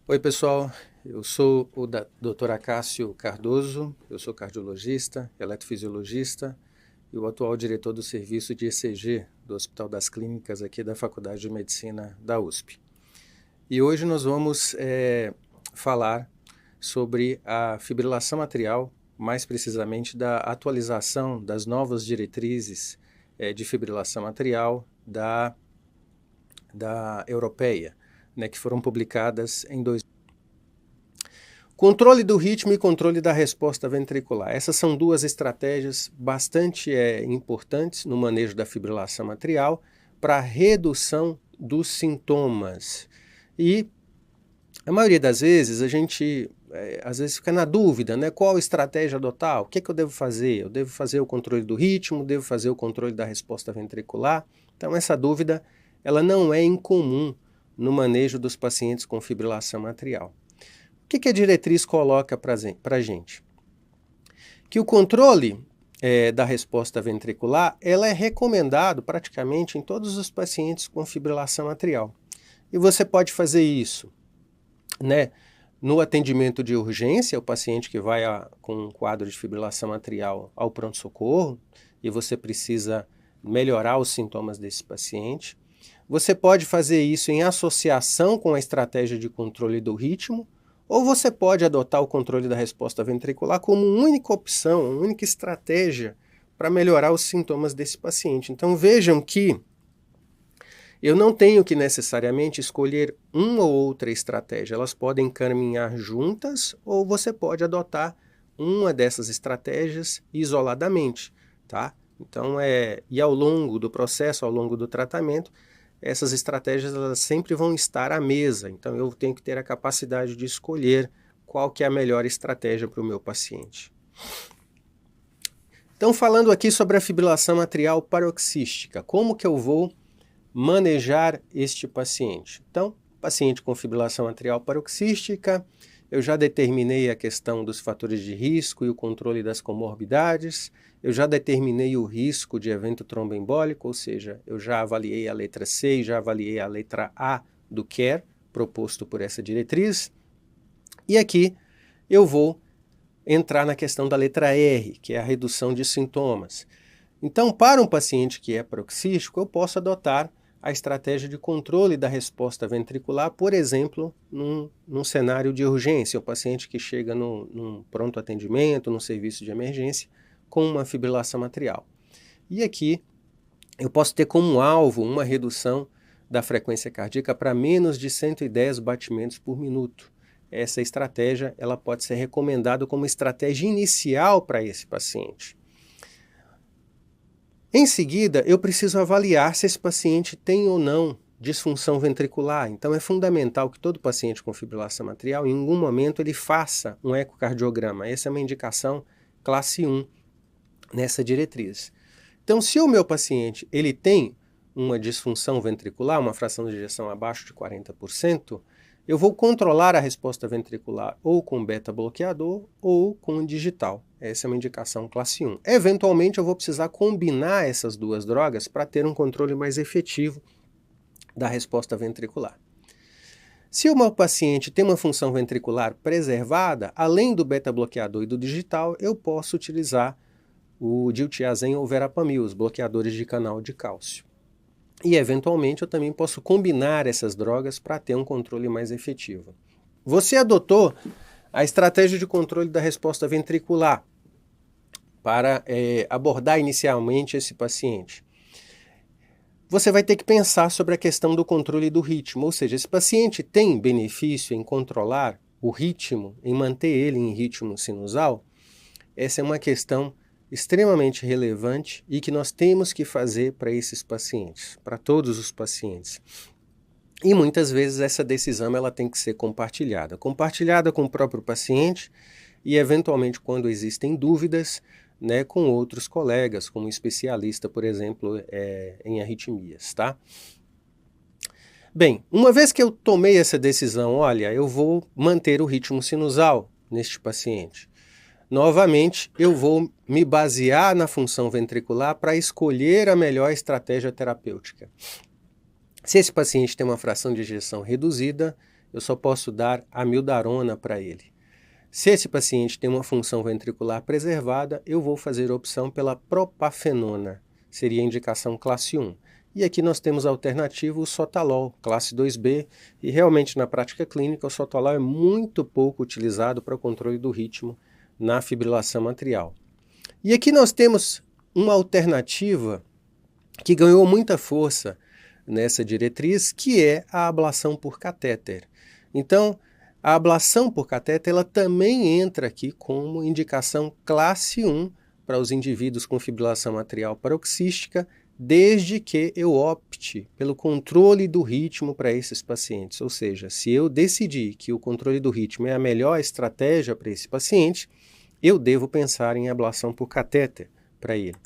Oi, pessoal. Eu sou o Dr. Acácio Cardoso, eu sou cardiologista, eletrofisiologista e o atual diretor do serviço de ECG do Hospital das Clínicas aqui da Faculdade de Medicina da USP. E hoje nós vamos falar sobre a fibrilação atrial, mais precisamente da atualização das novas diretrizes de fibrilação atrial da europeia, né, que foram publicadas em 2000. Controle do ritmo e controle da resposta ventricular. Essas são duas estratégias bastante importantes no manejo da fibrilação atrial para redução dos sintomas. E a maioria das vezes a gente às vezes fica na dúvida, né? Qual estratégia adotar? O que eu devo fazer? Eu devo fazer o controle do ritmo? Devo fazer o controle da resposta ventricular? Então essa dúvida ela não é incomum no manejo dos pacientes com fibrilação atrial. O que a diretriz coloca para a gente? Que o controle da resposta ventricular ela é recomendado praticamente em todos os pacientes com fibrilação atrial. E você pode fazer isso, né, no atendimento de urgência, o paciente que vai com um quadro de fibrilação atrial ao pronto-socorro e você precisa melhorar os sintomas desse paciente. Você pode fazer isso em associação com a estratégia de controle do ritmo, ou você pode adotar o controle da resposta ventricular como única opção, única estratégia para melhorar os sintomas desse paciente. Então vejam que eu não tenho que necessariamente escolher uma ou outra estratégia, elas podem caminhar juntas ou você pode adotar uma dessas estratégias isoladamente, tá? Então e ao longo do processo, ao longo do tratamento, essas estratégias elas sempre vão estar à mesa, então eu tenho que ter a capacidade de escolher qual que é a melhor estratégia para o meu paciente. Então falando aqui sobre a fibrilação atrial paroxística, como que eu vou manejar este paciente? Então, paciente com fibrilação atrial paroxística, eu já determinei a questão dos fatores de risco e o controle das comorbidades, eu já determinei o risco de evento tromboembólico, ou seja, eu já avaliei a letra C e já avaliei a letra A do CARE, proposto por essa diretriz. E aqui eu vou entrar na questão da letra R, que é a redução de sintomas. Então, para um paciente que é paroxístico, eu posso adotar a estratégia de controle da resposta ventricular, por exemplo, num cenário de urgência, o paciente que chega num pronto atendimento, num serviço de emergência, com uma fibrilação atrial. E aqui eu posso ter como alvo uma redução da frequência cardíaca para menos de 110 batimentos por minuto. Essa estratégia ela pode ser recomendada como estratégia inicial para esse paciente. Em seguida, eu preciso avaliar se esse paciente tem ou não disfunção ventricular. Então é fundamental que todo paciente com fibrilação atrial, em algum momento, ele faça um ecocardiograma. Essa é uma indicação classe 1 nessa diretriz. Então, se o meu paciente ele tem uma disfunção ventricular, uma fração de ejeção abaixo de 40%, eu vou controlar a resposta ventricular ou com beta-bloqueador ou com digital. Essa é uma indicação classe 1. Eventualmente, eu vou precisar combinar essas duas drogas para ter um controle mais efetivo da resposta ventricular. Se o meu paciente tem uma função ventricular preservada, além do beta-bloqueador e do digital, eu posso utilizar o diltiazem ou verapamil, os bloqueadores de canal de cálcio. E, eventualmente, eu também posso combinar essas drogas para ter um controle mais efetivo. Você adotou a estratégia de controle da resposta ventricular para abordar inicialmente esse paciente. Você vai ter que pensar sobre a questão do controle do ritmo, ou seja, esse paciente tem benefício em controlar o ritmo, em manter ele em ritmo sinusal? Essa é uma questão extremamente relevante e que nós temos que fazer para esses pacientes, para todos os pacientes. E muitas vezes essa decisão ela tem que ser compartilhada com o próprio paciente e eventualmente quando existem dúvidas, né, com outros colegas, como um especialista, por exemplo, em arritmias, tá? Bem, uma vez que eu tomei essa decisão, olha, eu vou manter o ritmo sinusal neste paciente. Novamente, eu vou me basear na função ventricular para escolher a melhor estratégia terapêutica. Se esse paciente tem uma fração de ejeção reduzida, eu só posso dar amiodarona para ele. Se esse paciente tem uma função ventricular preservada, eu vou fazer opção pela propafenona, seria a indicação classe 1. E aqui nós temos a alternativa, o sotalol, classe 2B, e realmente na prática clínica o sotalol é muito pouco utilizado para o controle do ritmo na fibrilação atrial. E aqui nós temos uma alternativa que ganhou muita força nessa diretriz, que é a ablação por catéter. Então, a ablação por catéter ela também entra aqui como indicação classe 1 para os indivíduos com fibrilação atrial paroxística, desde que eu opte pelo controle do ritmo para esses pacientes. Ou seja, se eu decidir que o controle do ritmo é a melhor estratégia para esse paciente, eu devo pensar em ablação por catéter para ele.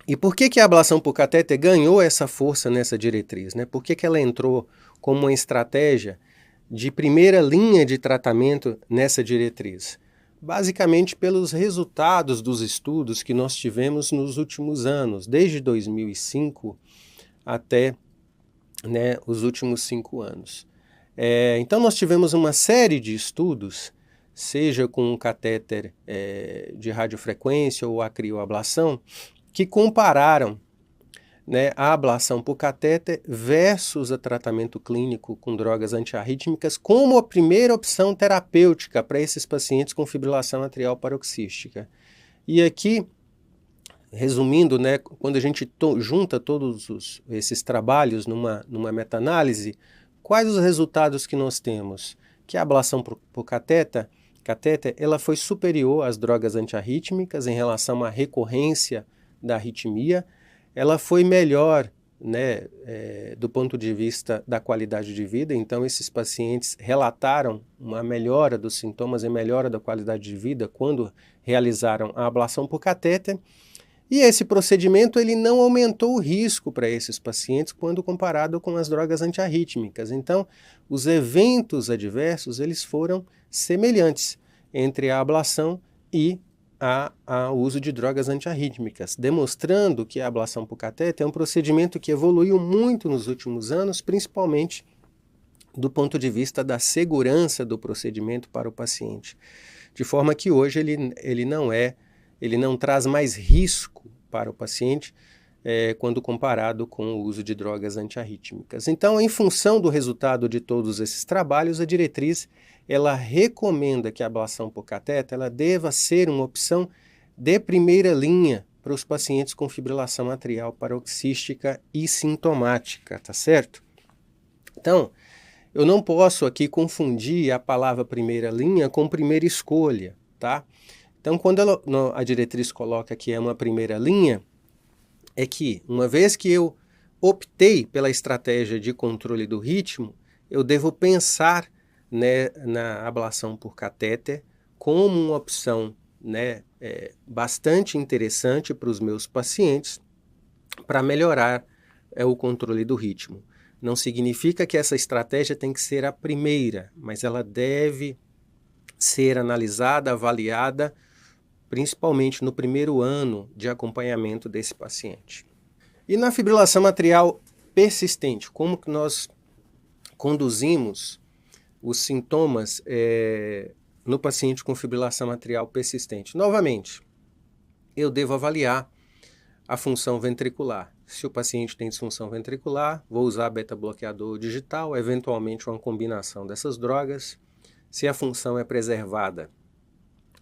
E por que a ablação por catéter ganhou essa força nessa diretriz, né? Por que ela entrou como uma estratégia de primeira linha de tratamento nessa diretriz? Basicamente pelos resultados dos estudos que nós tivemos nos últimos anos, desde 2005 até os últimos 5 anos. Então nós tivemos uma série de estudos, seja com um catéter de radiofrequência ou a crioablação, que compararam a ablação por catéter versus o tratamento clínico com drogas antiarrítmicas como a primeira opção terapêutica para esses pacientes com fibrilação atrial paroxística. E aqui, resumindo, quando a gente junta todos esses trabalhos numa meta-análise, quais os resultados que nós temos? Que a ablação por catéter ela foi superior às drogas antiarrítmicas em relação à recorrência da arritmia, ela foi melhor do ponto de vista da qualidade de vida, então esses pacientes relataram uma melhora dos sintomas e melhora da qualidade de vida quando realizaram a ablação por catéter, e esse procedimento ele não aumentou o risco para esses pacientes quando comparado com as drogas antiarrítmicas. Então, os eventos adversos eles foram semelhantes entre a ablação e o uso de drogas antiarrítmicas, demonstrando que a ablação por catéter é um procedimento que evoluiu muito nos últimos anos, principalmente do ponto de vista da segurança do procedimento para o paciente, de forma que hoje ele não traz mais risco para o paciente quando comparado com o uso de drogas antiarrítmicas. Então, em função do resultado de todos esses trabalhos, a diretriz ela recomenda que a ablação por catéter ela deva ser uma opção de primeira linha para os pacientes com fibrilação atrial paroxística e sintomática, tá certo? Então, eu não posso aqui confundir a palavra primeira linha com primeira escolha, tá? Então, quando a diretriz coloca que é uma primeira linha, é que, uma vez que eu optei pela estratégia de controle do ritmo, eu devo pensar na ablação por catéter como uma opção bastante interessante para os meus pacientes para melhorar o controle do ritmo. Não significa que essa estratégia tem que ser a primeira, mas ela deve ser analisada, avaliada, principalmente no primeiro ano de acompanhamento desse paciente. E na fibrilação atrial persistente, como que nós conduzimos os sintomas no paciente com fibrilação atrial persistente? Novamente, eu devo avaliar a função ventricular. Se o paciente tem disfunção ventricular, vou usar beta-bloqueador digital, eventualmente uma combinação dessas drogas. Se a função é preservada,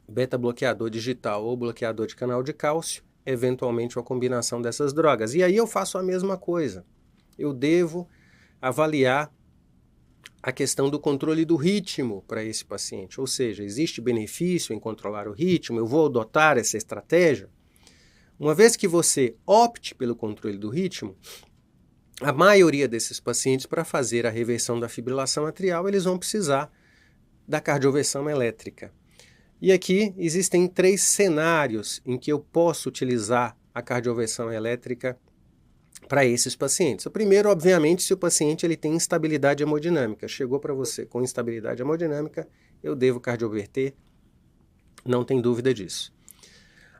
beta-bloqueador digital ou bloqueador de canal de cálcio, eventualmente uma combinação dessas drogas. E aí eu faço a mesma coisa. Eu devo avaliar a questão do controle do ritmo para esse paciente. Ou seja, existe benefício em controlar o ritmo? Eu vou adotar essa estratégia? Uma vez que você opte pelo controle do ritmo, a maioria desses pacientes, para fazer a reversão da fibrilação atrial, eles vão precisar da cardioversão elétrica. E aqui existem 3 cenários em que eu posso utilizar a cardioversão elétrica para esses pacientes. O primeiro, obviamente, se o paciente ele tem instabilidade hemodinâmica. Chegou para você com instabilidade hemodinâmica, eu devo cardioverter, não tem dúvida disso.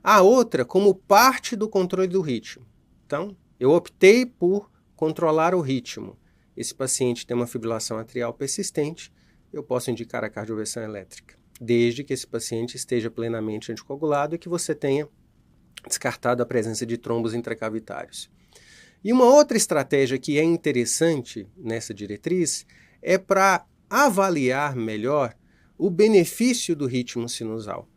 A outra, como parte do controle do ritmo. Então, eu optei por controlar o ritmo. esse paciente tem uma fibrilação atrial persistente, eu posso indicar a cardioversão elétrica, desde que esse paciente esteja plenamente anticoagulado e que você tenha descartado a presença de trombos intracavitários. E uma outra estratégia que é interessante nessa diretriz é para avaliar melhor o benefício do ritmo sinusal.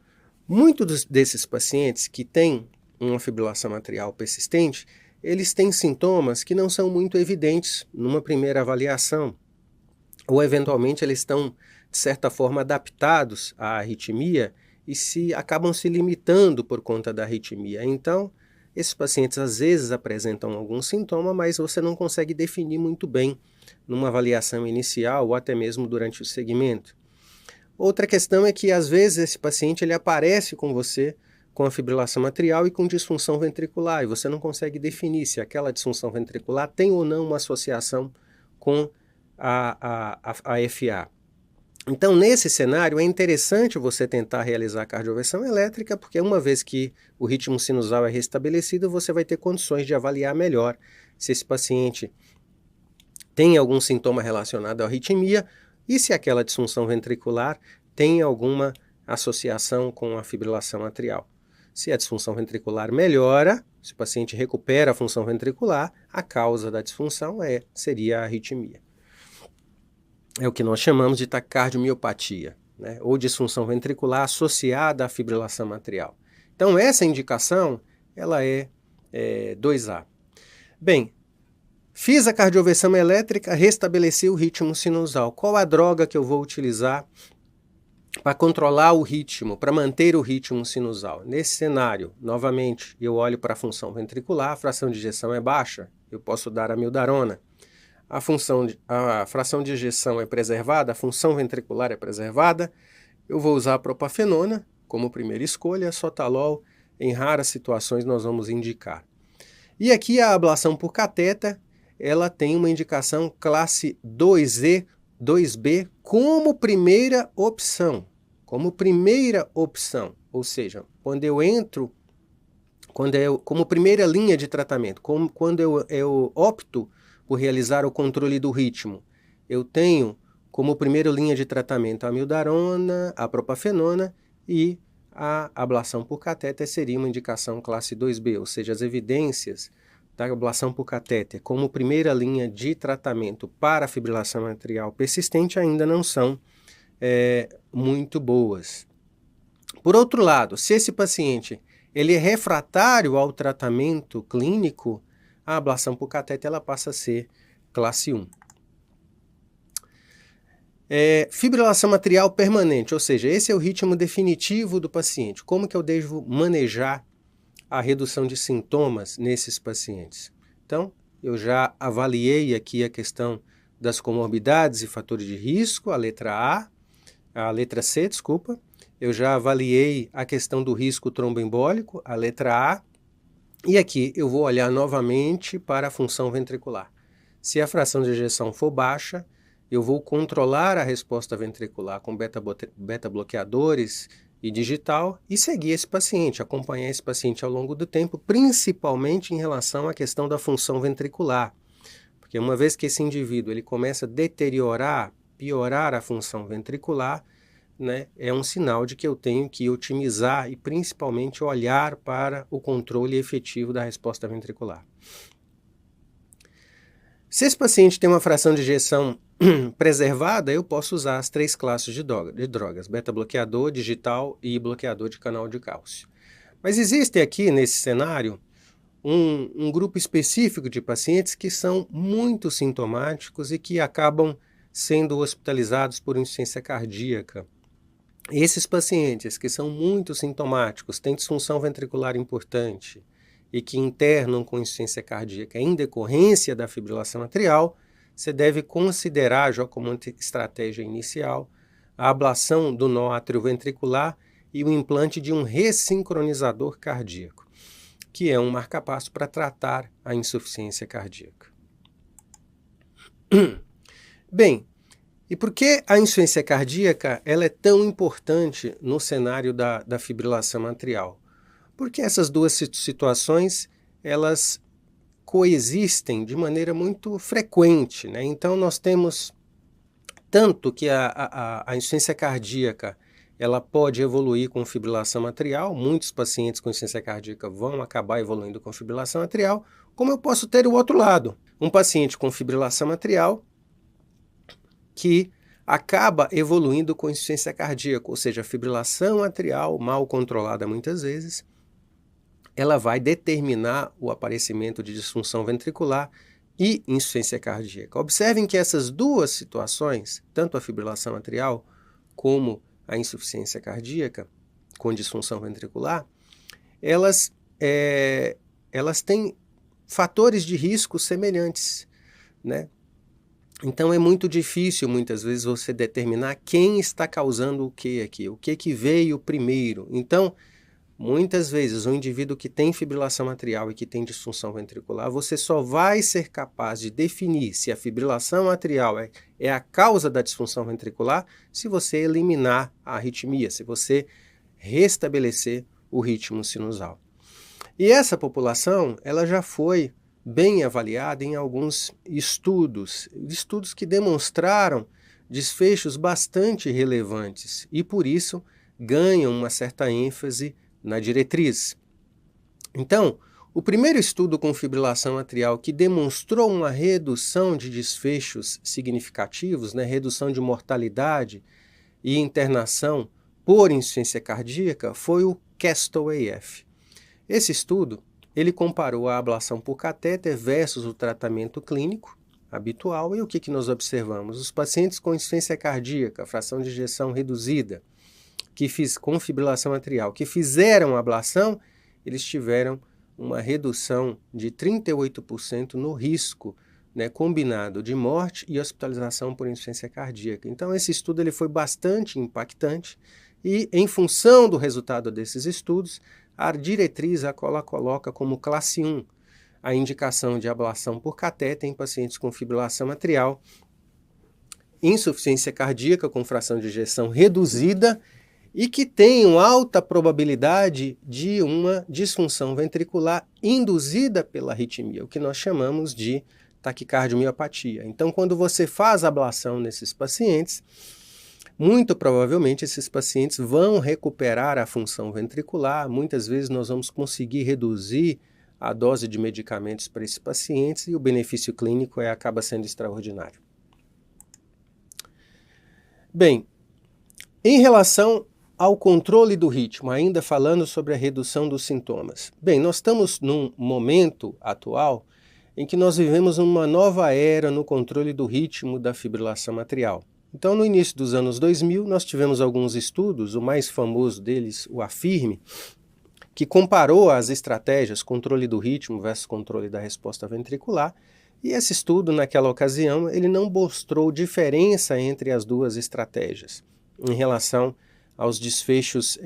Muitos desses pacientes que têm uma fibrilação atrial persistente, eles têm sintomas que não são muito evidentes numa primeira avaliação, ou eventualmente eles estão, de certa forma, adaptados à arritmia e acabam se limitando por conta da arritmia. Então, esses pacientes às vezes apresentam algum sintoma, mas você não consegue definir muito bem numa avaliação inicial ou até mesmo durante o segmento. Outra questão é que às vezes esse paciente ele aparece com você com a fibrilação atrial e com disfunção ventricular, e você não consegue definir se aquela disfunção ventricular tem ou não uma associação com a FA. Então, nesse cenário, é interessante você tentar realizar a cardioversão elétrica, porque uma vez que o ritmo sinusal é restabelecido, você vai ter condições de avaliar melhor se esse paciente tem algum sintoma relacionado à arritmia e se aquela disfunção ventricular tem alguma associação com a fibrilação atrial. Se a disfunção ventricular melhora, se o paciente recupera a função ventricular, a causa da disfunção seria a arritmia. É o que nós chamamos de taquicardiomiopatia, né? Ou disfunção ventricular associada à fibrilação atrial. Então, essa indicação ela é 2A. Bem, fiz a cardioversão elétrica, restabeleci o ritmo sinusal. Qual a droga que eu vou utilizar para controlar o ritmo, para manter o ritmo sinusal? Nesse cenário, novamente, eu olho para a função ventricular, a fração de ejeção é baixa, eu posso dar amiodarona. A fração de ejeção é preservada, a função ventricular é preservada, eu vou usar a propafenona como primeira escolha, sotalol, em raras situações nós vamos indicar. E aqui a ablação por catéter, ela tem uma indicação classe 2E, 2B como primeira opção. Ou seja, como primeira linha de tratamento, quando eu opto por realizar o controle do ritmo, eu tenho como primeira linha de tratamento a amiodarona, a propafenona e a ablação por catéter seria uma indicação classe 2B, ou seja, as evidências da ablação por catéter como primeira linha de tratamento para a fibrilação atrial persistente ainda não são muito boas. Por outro lado, se esse paciente ele é refratário ao tratamento clínico, a ablação por catéter ela passa a ser classe 1. Fibrilação atrial permanente, ou seja, esse é o ritmo definitivo do paciente. Como que eu devo manejar a redução de sintomas nesses pacientes? Então, eu já avaliei aqui a questão das comorbidades e fatores de risco, a letra C, desculpa. Eu já avaliei a questão do risco tromboembólico, a letra A. E aqui eu vou olhar novamente para a função ventricular. Se a fração de ejeção for baixa, eu vou controlar a resposta ventricular com beta-bloqueadores e digital e seguir esse paciente, acompanhar esse paciente ao longo do tempo, principalmente em relação à questão da função ventricular. Porque uma vez que esse indivíduo ele começa a deteriorar, piorar a função ventricular, né, é um sinal de que eu tenho que otimizar e principalmente olhar para o controle efetivo da resposta ventricular. Se esse paciente tem uma fração de ejeção preservada, eu posso usar as 3 classes de drogas, beta-bloqueador, digital e bloqueador de canal de cálcio. Mas existe aqui nesse cenário um grupo específico de pacientes que são muito sintomáticos e que acabam sendo hospitalizados por insuficiência cardíaca. Esses pacientes que são muito sintomáticos, têm disfunção ventricular importante e que internam com insuficiência cardíaca em decorrência da fibrilação atrial, você deve considerar, já como estratégia inicial, a ablação do nó atrioventricular e o implante de um ressincronizador cardíaco, que é um marcapasso para tratar a insuficiência cardíaca. Bem, e por que a insuficiência cardíaca ela é tão importante no cenário da fibrilação atrial? Porque essas duas situações, elas coexistem de maneira muito frequente, né? Então nós temos tanto que a insuficiência cardíaca ela pode evoluir com fibrilação atrial, muitos pacientes com insuficiência cardíaca vão acabar evoluindo com fibrilação atrial, como eu posso ter o outro lado, um paciente com fibrilação atrial que acaba evoluindo com insuficiência cardíaca, ou seja, a fibrilação atrial mal controlada muitas vezes, ela vai determinar o aparecimento de disfunção ventricular e insuficiência cardíaca. Observem que essas duas situações, tanto a fibrilação atrial como a insuficiência cardíaca com disfunção ventricular, elas têm fatores de risco semelhantes, né? Então é muito difícil muitas vezes você determinar quem está causando o que aqui, o que veio primeiro. Então, muitas vezes o indivíduo que tem fibrilação atrial e que tem disfunção ventricular, você só vai ser capaz de definir se a fibrilação atrial é a causa da disfunção ventricular se você eliminar a arritmia, se você restabelecer o ritmo sinusal. E essa população, ela já foi bem avaliada em alguns estudos que demonstraram desfechos bastante relevantes e, por isso, ganham uma certa ênfase na diretriz. Então, o primeiro estudo com fibrilação atrial que demonstrou uma redução de desfechos significativos, né, redução de mortalidade e internação por insuficiência cardíaca, foi o CASTLE-AF. Esse estudo ele comparou a ablação por catéter versus o tratamento clínico habitual e o que nós observamos? Os pacientes com insuficiência cardíaca, fração de ejeção reduzida, com fibrilação atrial, que fizeram a ablação, eles tiveram uma redução de 38% no risco, né, combinado de morte e hospitalização por insuficiência cardíaca. Então esse estudo ele foi bastante impactante e, em função do resultado desses estudos, a diretriz coloca como classe 1 a indicação de ablação por catéter em pacientes com fibrilação atrial, insuficiência cardíaca com fração de ejeção reduzida e que tenham alta probabilidade de uma disfunção ventricular induzida pela arritmia, o que nós chamamos de taquicardiomiopatía. Então, quando você faz ablação nesses pacientes, muito provavelmente esses pacientes vão recuperar a função ventricular. Muitas vezes nós vamos conseguir reduzir a dose de medicamentos para esses pacientes e o benefício clínico acaba sendo extraordinário. Bem, em relação ao controle do ritmo, ainda falando sobre a redução dos sintomas. Bem, nós estamos num momento atual em que nós vivemos uma nova era no controle do ritmo da fibrilação atrial. Então, no início dos anos 2000, nós tivemos alguns estudos, o mais famoso deles, o AFFIRME, que comparou as estratégias controle do ritmo versus controle da resposta ventricular, e esse estudo, naquela ocasião, ele não mostrou diferença entre as duas estratégias em relação aos desfechos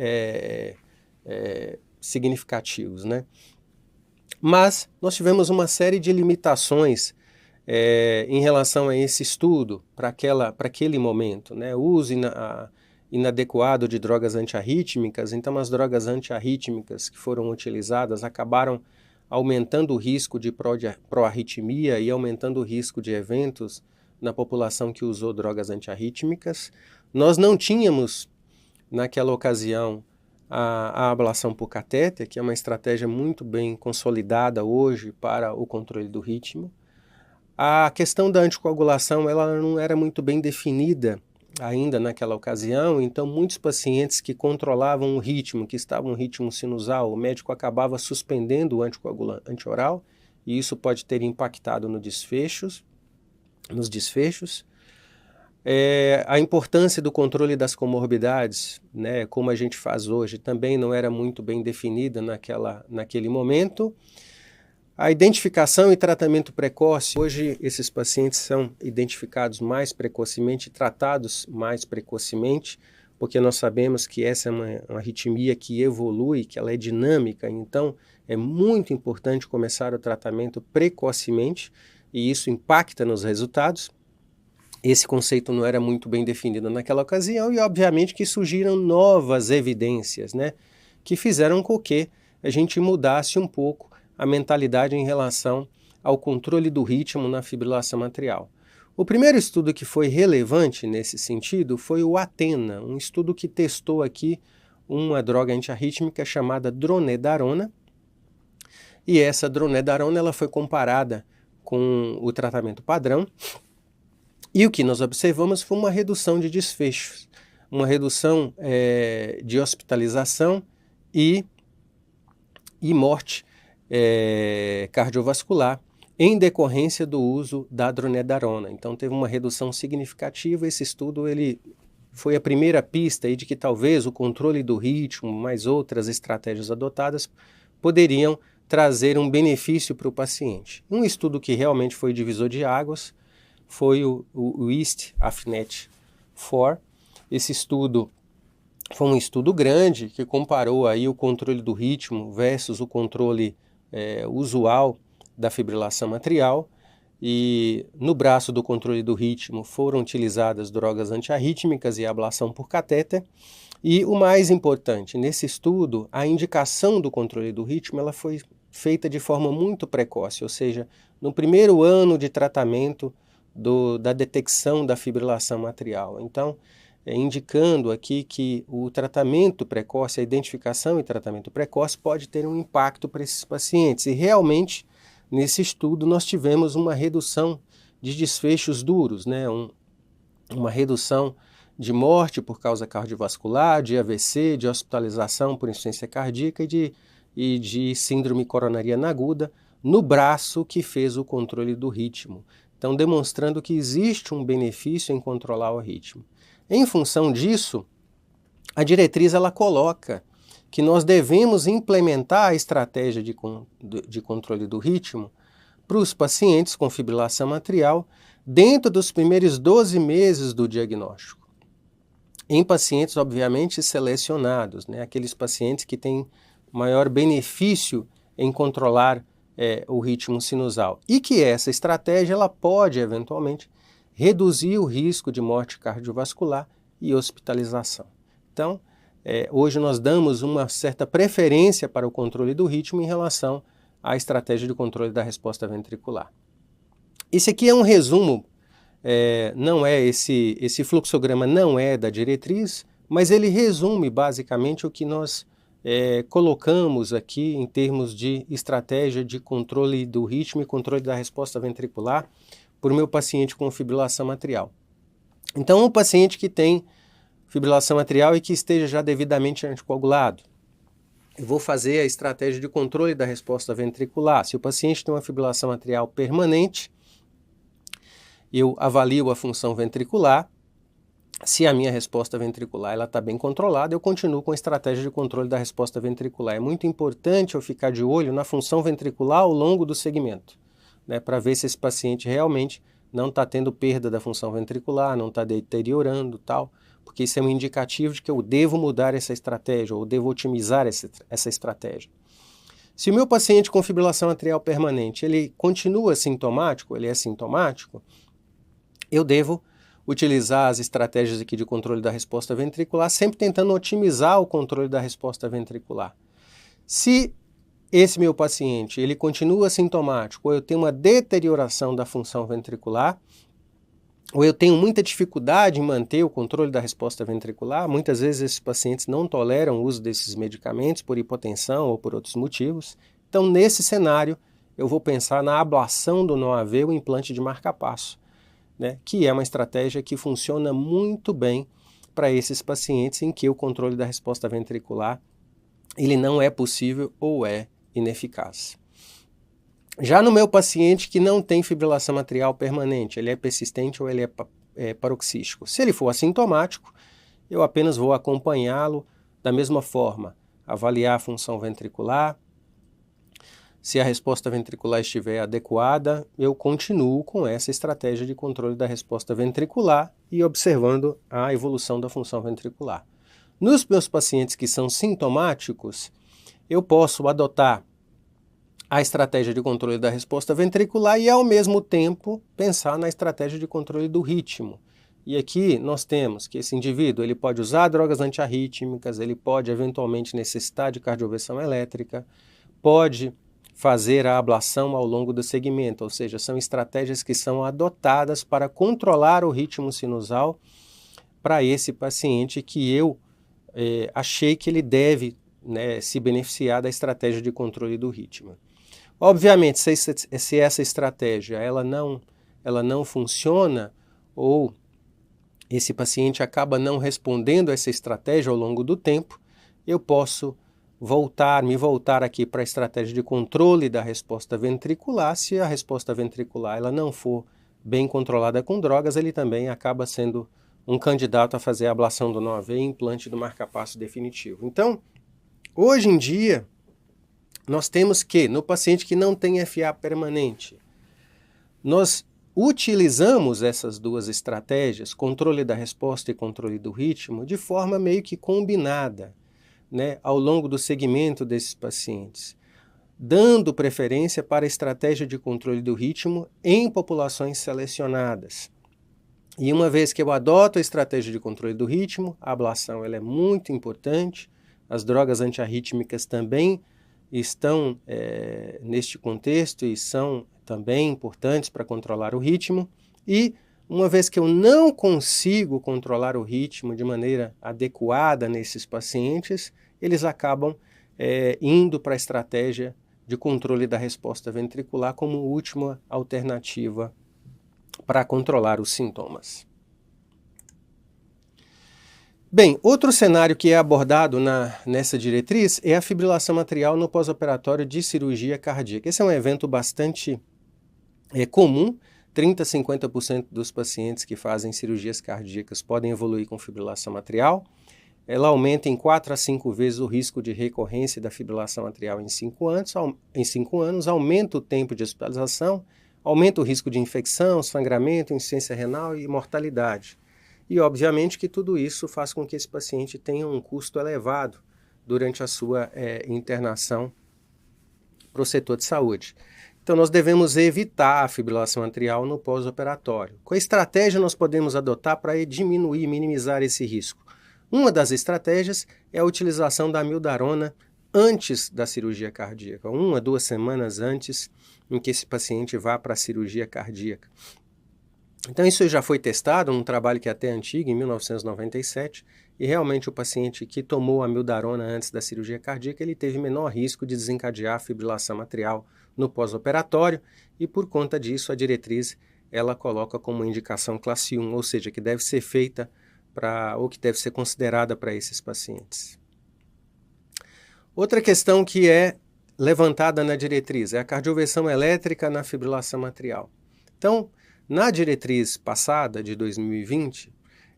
significativos, né? Mas nós tivemos uma série de limitações em relação a esse estudo, para aquele momento, né? O uso inadequado de drogas antiarrítmicas. Então as drogas antiarrítmicas que foram utilizadas acabaram aumentando o risco de proarritmia e aumentando o risco de eventos na população que usou drogas antiarrítmicas. Nós não tínhamos, naquela ocasião, a ablação por catéter, que é uma estratégia muito bem consolidada hoje para o controle do ritmo. A questão da anticoagulação ela não era muito bem definida ainda naquela ocasião, então muitos pacientes que controlavam o ritmo, que estavam no ritmo sinusal, o médico acabava suspendendo o anticoagulante antioral, e isso pode ter impactado nos desfechos. A importância do controle das comorbidades, né, como a gente faz hoje, também não era muito bem definida naquele momento. A identificação e tratamento precoce, hoje esses pacientes são identificados mais precocemente, tratados mais precocemente, porque nós sabemos que essa é uma arritmia que evolui, que ela é dinâmica, então é muito importante começar o tratamento precocemente e isso impacta nos resultados. Esse conceito não era muito bem definido naquela ocasião e obviamente que surgiram novas evidências, né, que fizeram com que a gente mudasse um pouco a mentalidade em relação ao controle do ritmo na fibrilação atrial. O primeiro estudo que foi relevante nesse sentido foi o ATHENA, um estudo que testou aqui uma droga antiarrítmica chamada dronedarona, e essa dronedarona ela foi comparada com o tratamento padrão, e o que nós observamos foi uma redução de desfechos, uma redução de hospitalização e morte cardiovascular em decorrência do uso da dronedarona. Então teve uma redução significativa. Esse estudo ele foi a primeira pista aí de que talvez o controle do ritmo, mais outras estratégias adotadas, poderiam trazer um benefício para o paciente. Um estudo que realmente foi divisor de águas foi o EAST-AFNET-4. Esse estudo foi um estudo grande que comparou aí o controle do ritmo versus o controle usual da fibrilação atrial, e no braço do controle do ritmo foram utilizadas drogas antiarrítmicas e ablação por catéter. E o mais importante, nesse estudo, a indicação do controle do ritmo ela foi feita de forma muito precoce, ou seja, no primeiro ano de tratamento da detecção da fibrilação atrial. Então, indicando aqui que o tratamento precoce, a identificação e tratamento precoce pode ter um impacto para esses pacientes. E realmente, nesse estudo, nós tivemos uma redução de desfechos duros, né? Uma redução de morte por causa cardiovascular, de AVC, de hospitalização por insuficiência cardíaca e de síndrome coronariana aguda no braço que fez o controle do ritmo. Então, demonstrando que existe um benefício em controlar o ritmo. Em função disso, a diretriz ela coloca que nós devemos implementar a estratégia de controle do ritmo para os pacientes com fibrilação atrial dentro dos primeiros 12 meses do diagnóstico. Em pacientes, obviamente, selecionados, né? Aqueles pacientes que têm maior benefício em controlar o ritmo sinusal. E que essa estratégia ela pode, eventualmente, reduzir o risco de morte cardiovascular e hospitalização. Então, hoje nós damos uma certa preferência para o controle do ritmo em relação à estratégia de controle da resposta ventricular. Esse aqui é um resumo, não é esse fluxograma não é da diretriz, mas ele resume basicamente o que nós colocamos aqui em termos de estratégia de controle do ritmo e controle da resposta ventricular por meu paciente com fibrilação atrial. Então, um paciente que tem fibrilação atrial e que esteja já devidamente anticoagulado, eu vou fazer a estratégia de controle da resposta ventricular. Se o paciente tem uma fibrilação atrial permanente, eu avalio a função ventricular. Se a minha resposta ventricular está bem controlada, eu continuo com a estratégia de controle da resposta ventricular. É muito importante eu ficar de olho na função ventricular ao longo do segmento, né, para ver se esse paciente realmente não está tendo perda da função ventricular, não está deteriorando tal, porque isso é um indicativo de que eu devo mudar essa estratégia ou devo otimizar essa estratégia. Se o meu paciente com fibrilação atrial permanente, ele continua sintomático, ele é sintomático, eu devo utilizar as estratégias aqui de controle da resposta ventricular, sempre tentando otimizar o controle da resposta ventricular. Se esse meu paciente ele continua sintomático, ou eu tenho uma deterioração da função ventricular, ou eu tenho muita dificuldade em manter o controle da resposta ventricular, muitas vezes esses pacientes não toleram o uso desses medicamentos por hipotensão ou por outros motivos. Então, nesse cenário, eu vou pensar na ablação do nó AV, o implante de marcapasso, né, que é uma estratégia que funciona muito bem para esses pacientes em que o controle da resposta ventricular ele não é possível ou é ineficaz. Já no meu paciente que não tem fibrilação atrial permanente, ele é persistente ou ele é paroxístico. Se ele for assintomático, eu apenas vou acompanhá-lo da mesma forma, avaliar a função ventricular. Se a resposta ventricular estiver adequada, eu continuo com essa estratégia de controle da resposta ventricular e observando a evolução da função ventricular. Nos meus pacientes que são sintomáticos, eu posso adotar a estratégia de controle da resposta ventricular e, ao mesmo tempo, pensar na estratégia de controle do ritmo. E aqui nós temos que esse indivíduo ele pode usar drogas antiarrítmicas, ele pode eventualmente necessitar de cardioversão elétrica, pode fazer a ablação ao longo do segmento, ou seja, são estratégias que são adotadas para controlar o ritmo sinusal para esse paciente que eu achei que ele deve, né, se beneficiar da estratégia de controle do ritmo. Obviamente, se essa estratégia ela não funciona, ou esse paciente acaba não respondendo a essa estratégia ao longo do tempo, eu posso me voltar aqui para a estratégia de controle da resposta ventricular. Se a resposta ventricular ela não for bem controlada com drogas, ele também acaba sendo um candidato a fazer a ablação do nó AV e implante do marcapasso definitivo. Então, hoje em dia, nós temos que, no paciente que não tem FA permanente, nós utilizamos essas duas estratégias, controle da resposta e controle do ritmo, de forma meio que combinada, né, ao longo do segmento desses pacientes, dando preferência para a estratégia de controle do ritmo em populações selecionadas. E uma vez que eu adoto a estratégia de controle do ritmo, a ablação ela é muito importante, as drogas antiarrítmicas também estão neste contexto e são também importantes para controlar o ritmo, e uma vez que eu não consigo controlar o ritmo de maneira adequada nesses pacientes, eles acabam indo para a estratégia de controle da resposta ventricular como última alternativa para controlar os sintomas. Bem, outro cenário que é abordado nessa diretriz é a fibrilação atrial no pós-operatório de cirurgia cardíaca. Esse é um evento bastante comum. 30% a 50% dos pacientes que fazem cirurgias cardíacas podem evoluir com fibrilação atrial. Ela aumenta em 4 a 5 vezes o risco de recorrência da fibrilação atrial em 5 anos, aumenta o tempo de hospitalização, aumenta o risco de infecção, sangramento, insuficiência renal e mortalidade. E, obviamente, que tudo isso faz com que esse paciente tenha um custo elevado durante a sua internação para o setor de saúde. Então, nós devemos evitar a fibrilação atrial no pós-operatório. Qual estratégia nós podemos adotar para diminuir, minimizar esse risco? Uma das estratégias é a utilização da amiodarona antes da cirurgia cardíaca, 1 a 2 semanas antes em que esse paciente vá para a cirurgia cardíaca. Então isso já foi testado, um trabalho que é até antigo, em 1997, e realmente o paciente que tomou a amiodarona antes da cirurgia cardíaca, ele teve menor risco de desencadear a fibrilação atrial no pós-operatório, e por conta disso a diretriz ela coloca como indicação classe 1, ou seja, que deve ser feita ou que deve ser considerada para esses pacientes. Outra questão que é levantada na diretriz é a cardioversão elétrica na fibrilação atrial. Então, na diretriz passada, de 2020,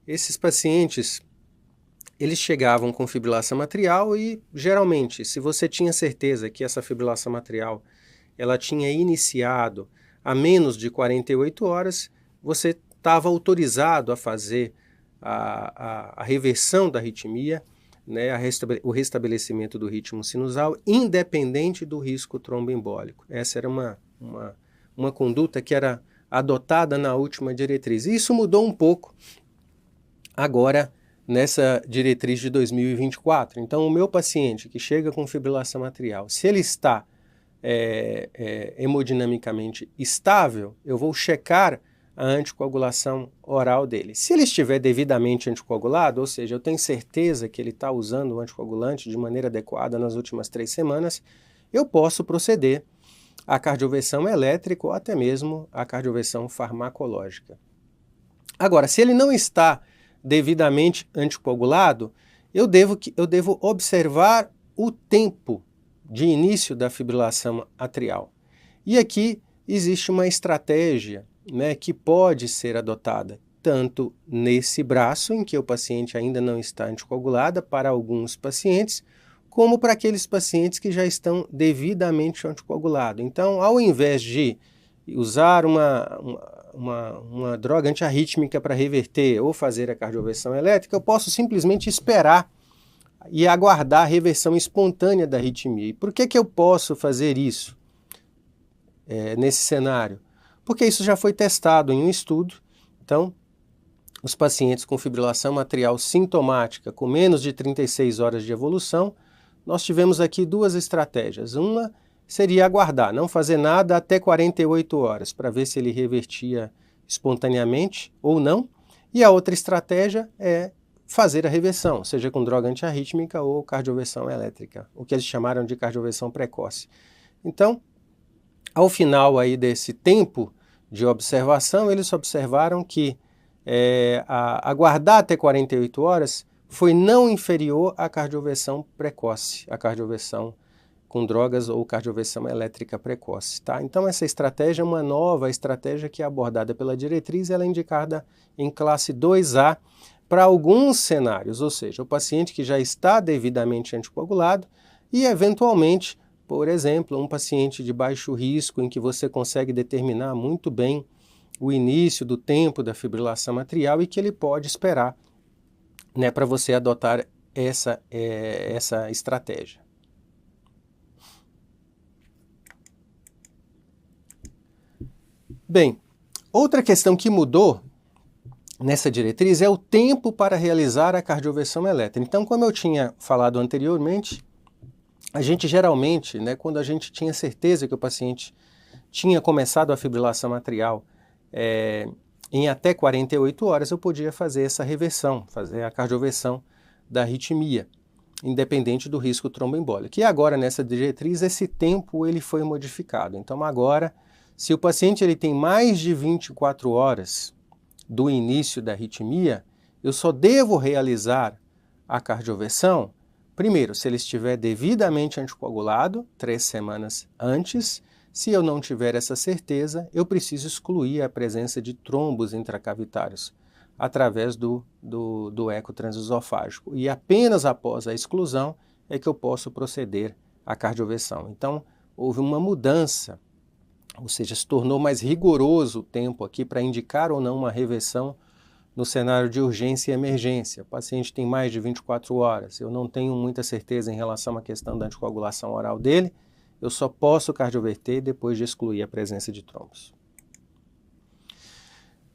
esses pacientes, eles chegavam com fibrilação atrial e, geralmente, se você tinha certeza que essa fibrilação atrial ela tinha iniciado há menos de 48 horas, você estava autorizado a fazer a reversão da arritmia, né, o restabelecimento do ritmo sinusal, independente do risco tromboembólico. Essa era uma conduta que era adotada na última diretriz. E isso mudou um pouco agora nessa diretriz de 2024. Então, o meu paciente que chega com fibrilação atrial, se ele está hemodinamicamente estável, eu vou checar a anticoagulação oral dele. Se ele estiver devidamente anticoagulado, ou seja, eu tenho certeza que ele está usando o anticoagulante de maneira adequada nas últimas 3 semanas, eu posso proceder à cardioversão elétrica ou até mesmo à cardioversão farmacológica. Agora, se ele não está devidamente anticoagulado, eu devo observar o tempo de início da fibrilação atrial. E aqui existe uma estratégia, né, que pode ser adotada tanto nesse braço, em que o paciente ainda não está anticoagulado, para alguns pacientes, como para aqueles pacientes que já estão devidamente anticoagulados. Então, ao invés de usar uma droga antiarrítmica para reverter ou fazer a cardioversão elétrica, eu posso simplesmente esperar e aguardar a reversão espontânea da arritmia. E por que eu posso fazer isso nesse cenário? Porque isso já foi testado em um estudo. Então, os pacientes com fibrilação atrial sintomática com menos de 36 horas de evolução, nós tivemos aqui 2 estratégias. Uma seria aguardar, não fazer nada até 48 horas, para ver se ele revertia espontaneamente ou não. E a outra estratégia é fazer a reversão, seja com droga antiarrítmica ou cardioversão elétrica, o que eles chamaram de cardioversão precoce. Então, ao final aí desse tempo de observação, eles observaram que aguardar até 48 horas foi não inferior à cardioversão precoce, a cardioversão com drogas ou cardioversão elétrica precoce. Tá? Então essa estratégia é uma nova estratégia que é abordada pela diretriz, ela é indicada em classe 2A para alguns cenários, ou seja, o paciente que já está devidamente anticoagulado e eventualmente, por exemplo, um paciente de baixo risco em que você consegue determinar muito bem o início do tempo da fibrilação atrial e que ele pode esperar, né, para você adotar essa estratégia. Bem, outra questão que mudou nessa diretriz é o tempo para realizar a cardioversão elétrica. Então, como eu tinha falado anteriormente, a gente geralmente, né, quando a gente tinha certeza que o paciente tinha começado a fibrilação atrial em até 48 horas, eu podia fazer essa reversão, fazer a cardioversão da arritmia, independente do risco tromboembólico. E agora, nessa diretriz, esse tempo ele foi modificado. Então, agora, se o paciente ele tem mais de 24 horas do início da arritmia, eu só devo realizar a cardioversão, primeiro, se ele estiver devidamente anticoagulado, 3 semanas antes. Se eu não tiver essa certeza, eu preciso excluir a presença de trombos intracavitários através do eco transesofágico. E apenas após a exclusão é que eu posso proceder à cardioversão. Então, houve uma mudança, ou seja, se tornou mais rigoroso o tempo aqui para indicar ou não uma reversão no cenário de urgência e emergência. O paciente tem mais de 24 horas, eu não tenho muita certeza em relação à questão da anticoagulação oral dele, eu só posso cardioverter depois de excluir a presença de trombos.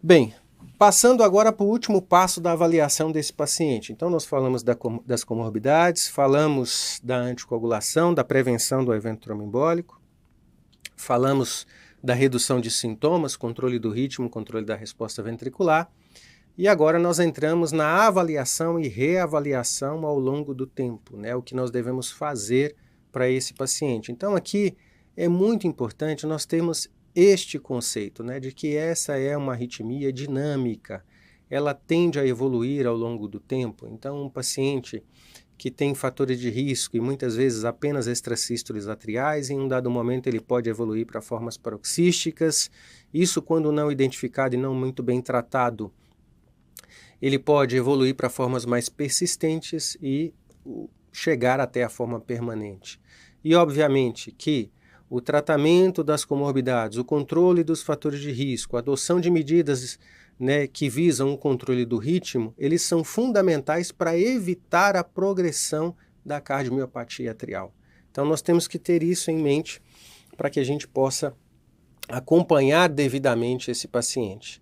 Bem, passando agora para o último passo da avaliação desse paciente. Então nós falamos das comorbidades, falamos da anticoagulação, da prevenção do evento tromboembólico, falamos da redução de sintomas, controle do ritmo, controle da resposta ventricular, e agora nós entramos na avaliação e reavaliação ao longo do tempo, né? O que nós devemos fazer para esse paciente. Então aqui é muito importante nós termos este conceito, né, de que essa é uma arritmia dinâmica, ela tende a evoluir ao longo do tempo. Então um paciente que tem fatores de risco e muitas vezes apenas extrasístoles atriais, em um dado momento ele pode evoluir para formas paroxísticas, isso quando não identificado e não muito bem tratado, ele pode evoluir para formas mais persistentes e chegar até a forma permanente. E obviamente que o tratamento das comorbidades, o controle dos fatores de risco, a adoção de medidas, né, que visam o controle do ritmo, eles são fundamentais para evitar a progressão da cardiomiopatia atrial. Então nós temos que ter isso em mente para que a gente possa acompanhar devidamente esse paciente.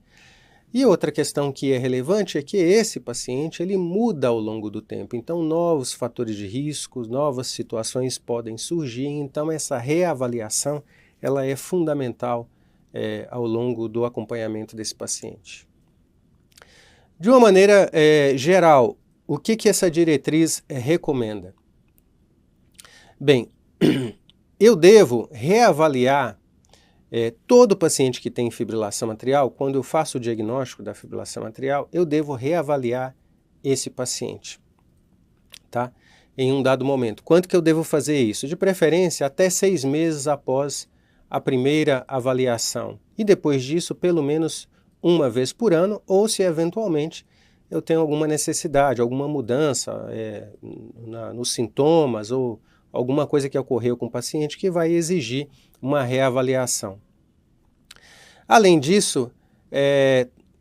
E outra questão que é relevante é que esse paciente ele muda ao longo do tempo, então novos fatores de risco, novas situações podem surgir, então essa reavaliação ela é fundamental ao longo do acompanhamento desse paciente. De uma maneira geral, o que essa diretriz recomenda? Bem, eu devo reavaliar todo paciente que tem fibrilação atrial, quando eu faço o diagnóstico da fibrilação atrial, eu devo reavaliar esse paciente, tá? Em um dado momento. Quanto que eu devo fazer isso? De preferência, até 6 meses após a primeira avaliação. E depois disso, pelo menos uma vez por ano, ou se eventualmente eu tenho alguma necessidade, alguma mudança nos sintomas ou alguma coisa que ocorreu com o paciente que vai exigir uma reavaliação. Além disso,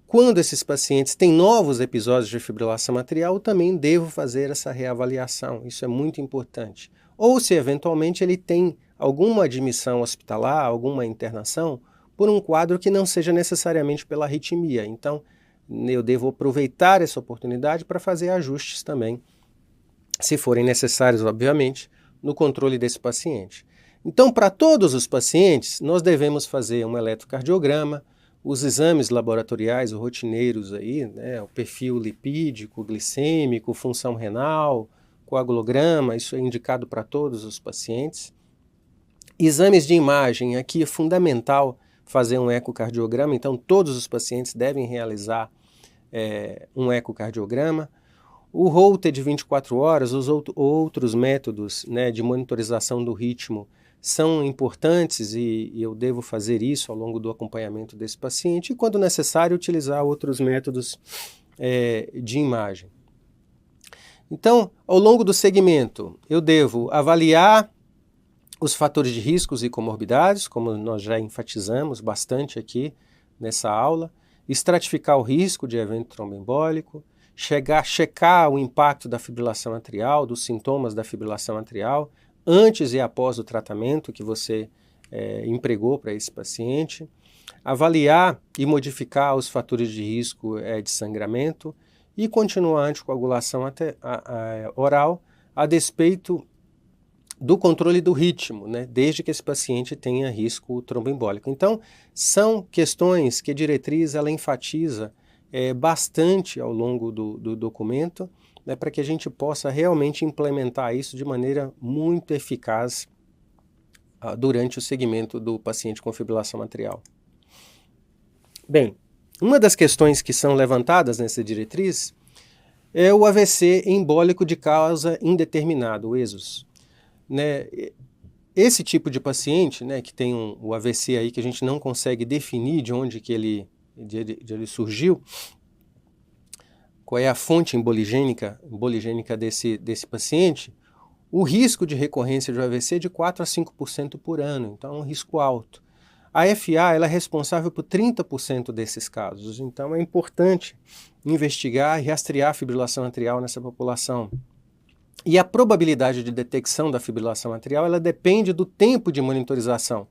quando esses pacientes têm novos episódios de fibrilação atrial, eu também devo fazer essa reavaliação, isso é muito importante. Ou se eventualmente ele tem alguma admissão hospitalar, alguma internação, por um quadro que não seja necessariamente pela arritmia. Então, eu devo aproveitar essa oportunidade para fazer ajustes também, se forem necessários, obviamente, no controle desse paciente. Então, para todos os pacientes, nós devemos fazer um eletrocardiograma, os exames laboratoriais rotineiros aí, né, o perfil lipídico, glicêmico, função renal, coagulograma, isso é indicado para todos os pacientes. Exames de imagem, aqui é fundamental fazer um ecocardiograma, então todos os pacientes devem realizar um ecocardiograma. O Holter de 24 horas, os outros métodos, né, de monitorização do ritmo são importantes e eu devo fazer isso ao longo do acompanhamento desse paciente e, quando necessário, utilizar outros métodos de imagem. Então, ao longo do segmento, eu devo avaliar os fatores de riscos e comorbidades, como nós já enfatizamos bastante aqui nessa aula, estratificar o risco de evento tromboembólico, checar o impacto da fibrilação atrial, dos sintomas da fibrilação atrial, antes e após o tratamento que você empregou para esse paciente, avaliar e modificar os fatores de risco de sangramento e continuar a anticoagulação oral a despeito do controle do ritmo, né, desde que esse paciente tenha risco tromboembólico. Então, são questões que a diretriz ela enfatiza bastante ao longo do documento, né, para que a gente possa realmente implementar isso de maneira muito eficaz durante o segmento do paciente com fibrilação atrial. Bem, uma das questões que são levantadas nessa diretriz é o AVC embólico de causa indeterminada, o ESUS. Né, esse tipo de paciente, né, que tem o AVC aí que a gente não consegue definir de onde que ele surgiu, qual é a fonte emboligênica desse paciente, o risco de recorrência de AVC é de 4 a 5% por ano, então é um risco alto. A FA ela é responsável por 30% desses casos, então é importante investigar e rastrear a fibrilação atrial nessa população. E a probabilidade de detecção da fibrilação atrial ela depende do tempo de monitorização.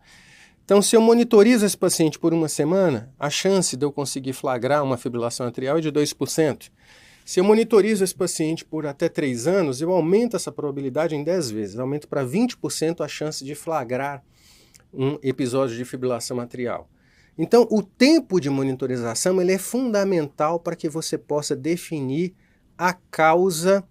Então, se eu monitorizo esse paciente por uma semana, a chance de eu conseguir flagrar uma fibrilação atrial é de 2%. Se eu monitorizo esse paciente por até 3 anos, eu aumento essa probabilidade em 10 vezes. Aumento para 20% a chance de flagrar um episódio de fibrilação atrial. Então, o tempo de monitorização ele é fundamental para que você possa definir a causa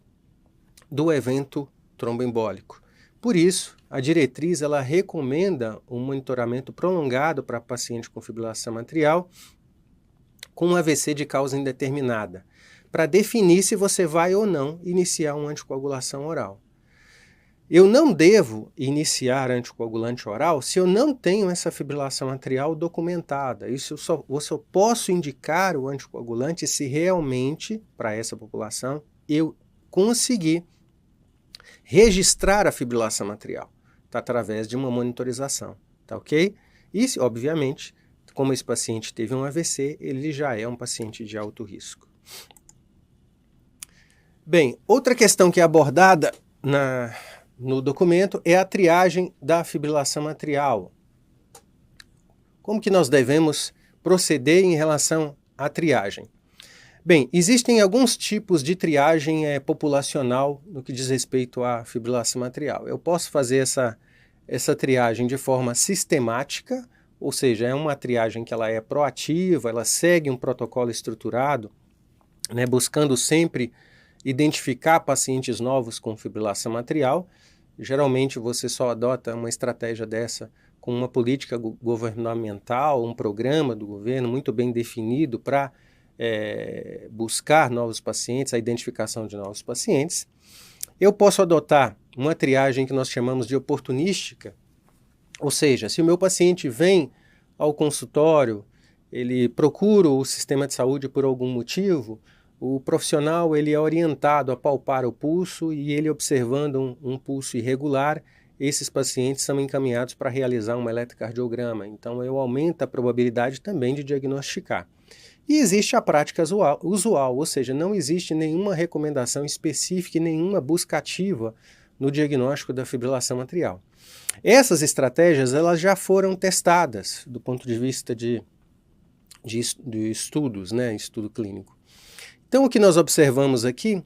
do evento tromboembólico. Por isso, a diretriz ela recomenda um monitoramento prolongado para paciente com fibrilação atrial com um AVC de causa indeterminada, para definir se você vai ou não iniciar uma anticoagulação oral. Eu não devo iniciar anticoagulante oral se eu não tenho essa fibrilação atrial documentada. Isso eu só posso indicar o anticoagulante se realmente, para essa população, eu conseguir registrar a fibrilação atrial, tá, através de uma monitorização, tá ok? E, obviamente, como esse paciente teve um AVC, ele já é um paciente de alto risco. Bem, outra questão que é abordada no documento é a triagem da fibrilação atrial. Como que nós devemos proceder em relação à triagem? Bem, existem alguns tipos de triagem populacional no que diz respeito à fibrilação atrial. Eu posso fazer essa triagem de forma sistemática, ou seja, é uma triagem que ela é proativa, ela segue um protocolo estruturado, né, buscando sempre identificar pacientes novos com fibrilação atrial. Geralmente você só adota uma estratégia dessa com uma política governamental, um programa do governo muito bem definido para buscar novos pacientes, a identificação de novos pacientes. Eu posso adotar uma triagem que nós chamamos de oportunística, ou seja, se o meu paciente vem ao consultório, ele procura o sistema de saúde por algum motivo, o profissional ele é orientado a palpar o pulso e ele observando um pulso irregular, esses pacientes são encaminhados para realizar um eletrocardiograma. Então eu aumento a probabilidade também de diagnosticar. E existe a prática usual, ou seja, não existe nenhuma recomendação específica e nenhuma busca ativa no diagnóstico da fibrilação atrial. Essas estratégias elas já foram testadas do ponto de vista de estudos, né, estudo clínico. Então o que nós observamos aqui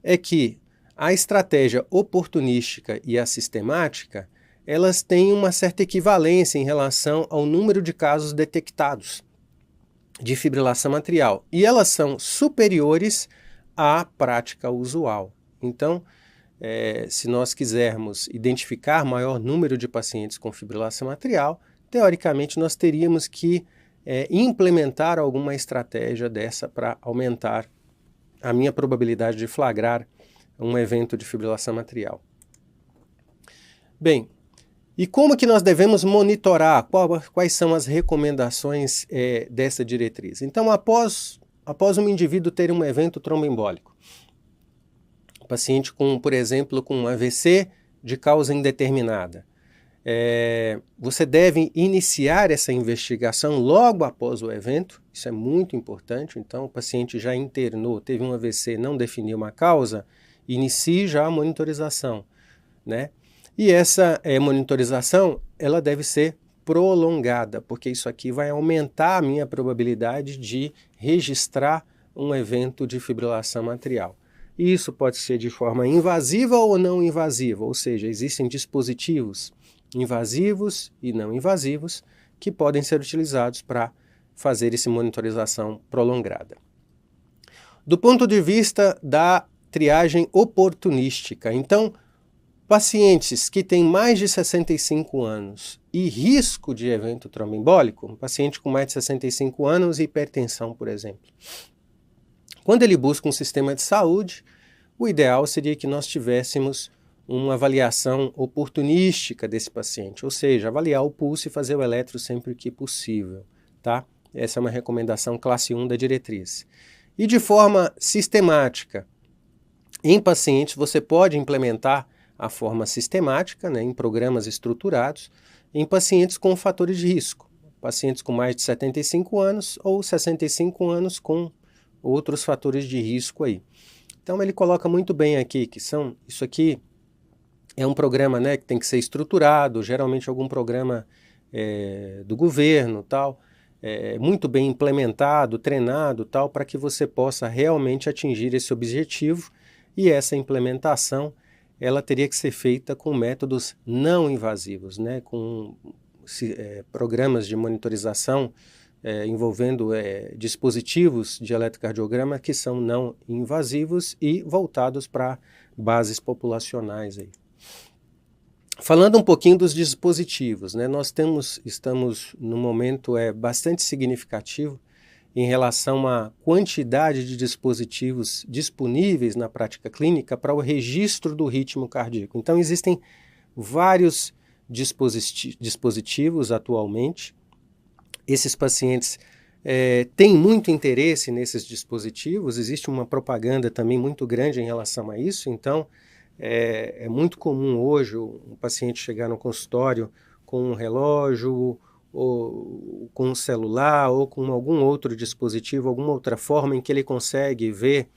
é que a estratégia oportunística e a sistemática elas têm uma certa equivalência em relação ao número de casos detectados de fibrilação atrial, e elas são superiores à prática usual. Então, se nós quisermos identificar maior número de pacientes com fibrilação atrial, teoricamente nós teríamos que implementar alguma estratégia dessa para aumentar a minha probabilidade de flagrar um evento de fibrilação atrial. Bem, e como que nós devemos monitorar? Quais são as recomendações dessa diretriz? Então, após um indivíduo ter um evento tromboembólico, paciente com, por exemplo, com um AVC de causa indeterminada, você deve iniciar essa investigação logo após o evento, isso é muito importante. Então, o paciente já internou, teve um AVC, não definiu uma causa, inicie já a monitorização, né? E essa monitorização, ela deve ser prolongada, porque isso aqui vai aumentar a minha probabilidade de registrar um evento de fibrilação atrial. Isso pode ser de forma invasiva ou não invasiva, ou seja, existem dispositivos invasivos e não invasivos que podem ser utilizados para fazer essa monitorização prolongada. Do ponto de vista da triagem oportunística, então, pacientes que têm mais de 65 anos e risco de evento tromboembólico, um paciente com mais de 65 anos e hipertensão, por exemplo. Quando ele busca um sistema de saúde, o ideal seria que nós tivéssemos uma avaliação oportunística desse paciente, ou seja, avaliar o pulso e fazer o eletro sempre que possível, tá? Essa é uma recomendação classe 1 da diretriz. E de forma sistemática, em pacientes você pode implementar a forma sistemática, né, em programas estruturados, em pacientes com fatores de risco, pacientes com mais de 75 anos ou 65 anos com outros fatores de risco aí. Então ele coloca muito bem aqui que isso aqui é um programa, né, que tem que ser estruturado, geralmente algum programa do governo, tal, muito bem implementado, treinado, tal, para que você possa realmente atingir esse objetivo. E essa implementação ela teria que ser feita com métodos não invasivos, né, com programas de monitorização envolvendo dispositivos de eletrocardiograma que são não invasivos e voltados para bases populacionais aí. Falando um pouquinho dos dispositivos, né, nós estamos num momento bastante significativo em relação à quantidade de dispositivos disponíveis na prática clínica para o registro do ritmo cardíaco. Então existem vários dispositivos atualmente. Esses pacientes têm muito interesse nesses dispositivos, existe uma propaganda também muito grande em relação a isso. Então é muito comum hoje um paciente chegar no consultório com um relógio, ou com um celular, ou com algum outro dispositivo, alguma outra forma em que ele consegue ver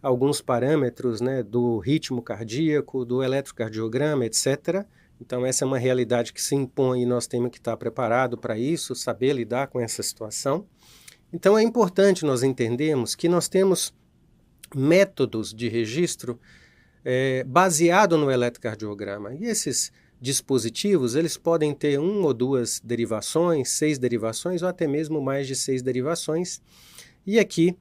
alguns parâmetros, né, do ritmo cardíaco, do eletrocardiograma, etc. Então essa é uma realidade que se impõe e nós temos que estar preparados para isso, saber lidar com essa situação. Então é importante nós entendermos que nós temos métodos de registro baseado no eletrocardiograma, e esses dispositivos, eles podem ter 1 ou 2 derivações, 6 derivações ou até mesmo mais de 6 derivações. E aqui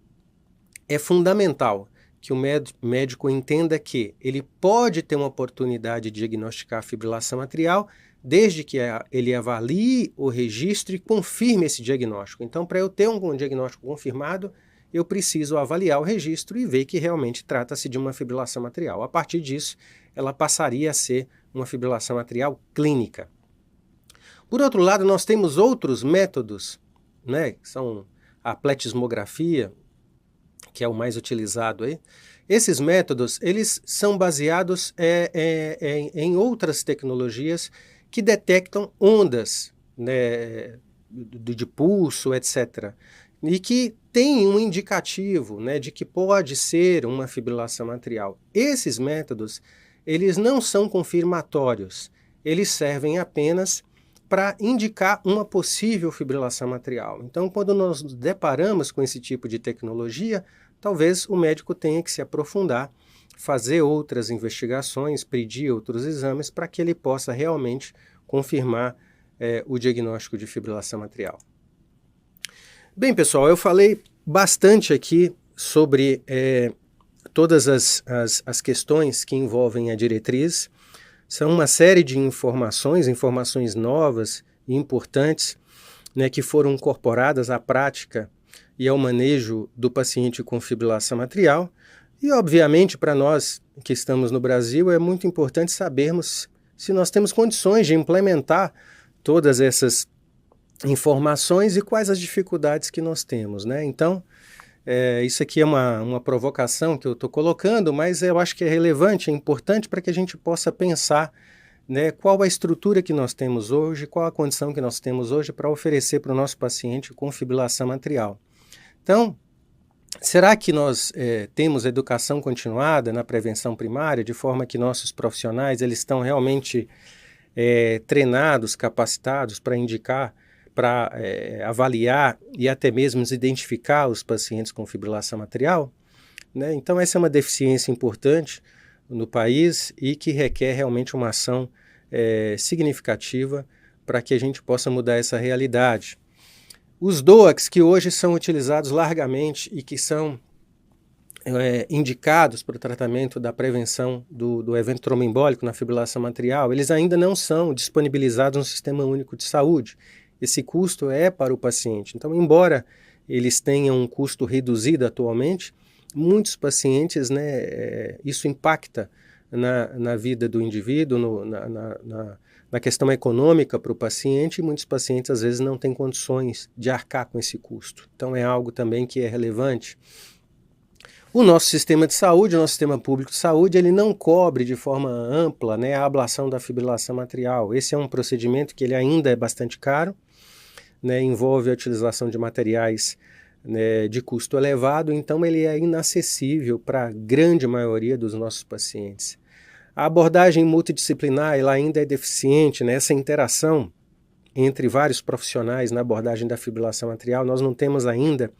é fundamental que o médico entenda que ele pode ter uma oportunidade de diagnosticar a fibrilação atrial desde que ele avalie o registro e confirme esse diagnóstico. Então, para eu ter um diagnóstico confirmado, eu preciso avaliar o registro e ver que realmente trata-se de uma fibrilação atrial. A partir disso, ela passaria a ser uma fibrilação atrial clínica. Por outro lado, nós temos outros métodos, né, que são a pletismografia, que é o mais utilizado aí. Esses métodos, eles são baseados em outras tecnologias que detectam ondas, né, de pulso, etc., e que tem um indicativo, né, de que pode ser uma fibrilação atrial. Esses métodos, eles não são confirmatórios, eles servem apenas para indicar uma possível fibrilação atrial. Então, quando nós nos deparamos com esse tipo de tecnologia, talvez o médico tenha que se aprofundar fazer outras investigações, pedir outros exames para que ele possa realmente confirmar o diagnóstico de fibrilação atrial. Bem, pessoal, eu falei bastante aqui sobre todas as questões que envolvem a diretriz. São uma série de informações novas e importantes, né, que foram incorporadas à prática e ao manejo do paciente com fibrilação atrial. E, obviamente, para nós que estamos no Brasil, é muito importante sabermos se nós temos condições de implementar todas essas informações e quais as dificuldades que nós temos, né? Então, isso aqui é uma provocação que eu estou colocando, mas eu acho que é relevante, é importante para que a gente possa pensar, né, qual a estrutura que nós temos hoje, qual a condição que nós temos hoje para oferecer para o nosso paciente com fibrilação atrial. Então, será que nós temos educação continuada na prevenção primária, de forma que nossos profissionais eles estão realmente treinados, capacitados para indicar, para avaliar e até mesmo identificar os pacientes com fibrilação atrial, né? Então essa é uma deficiência importante no país e que requer realmente uma ação significativa para que a gente possa mudar essa realidade. Os DOACs que hoje são utilizados largamente e que são indicados para o tratamento da prevenção do evento tromboembólico na fibrilação atrial, eles ainda não são disponibilizados no Sistema Único de Saúde. Esse custo é para o paciente. Então, embora eles tenham um custo reduzido atualmente, muitos pacientes, né, isso impacta na vida do indivíduo, na questão econômica para o paciente, e muitos pacientes às vezes não têm condições de arcar com esse custo. Então é algo também que é relevante. O nosso sistema de saúde, o nosso sistema público de saúde, ele não cobre de forma ampla, né, a ablação da fibrilação atrial. Esse é um procedimento que ele ainda é bastante caro, né, envolve a utilização de materiais, né, de custo elevado, então ele é inacessível para a grande maioria dos nossos pacientes. A abordagem multidisciplinar ela ainda é deficiente, né, essa interação entre vários profissionais na abordagem da fibrilação atrial, nós não temos ainda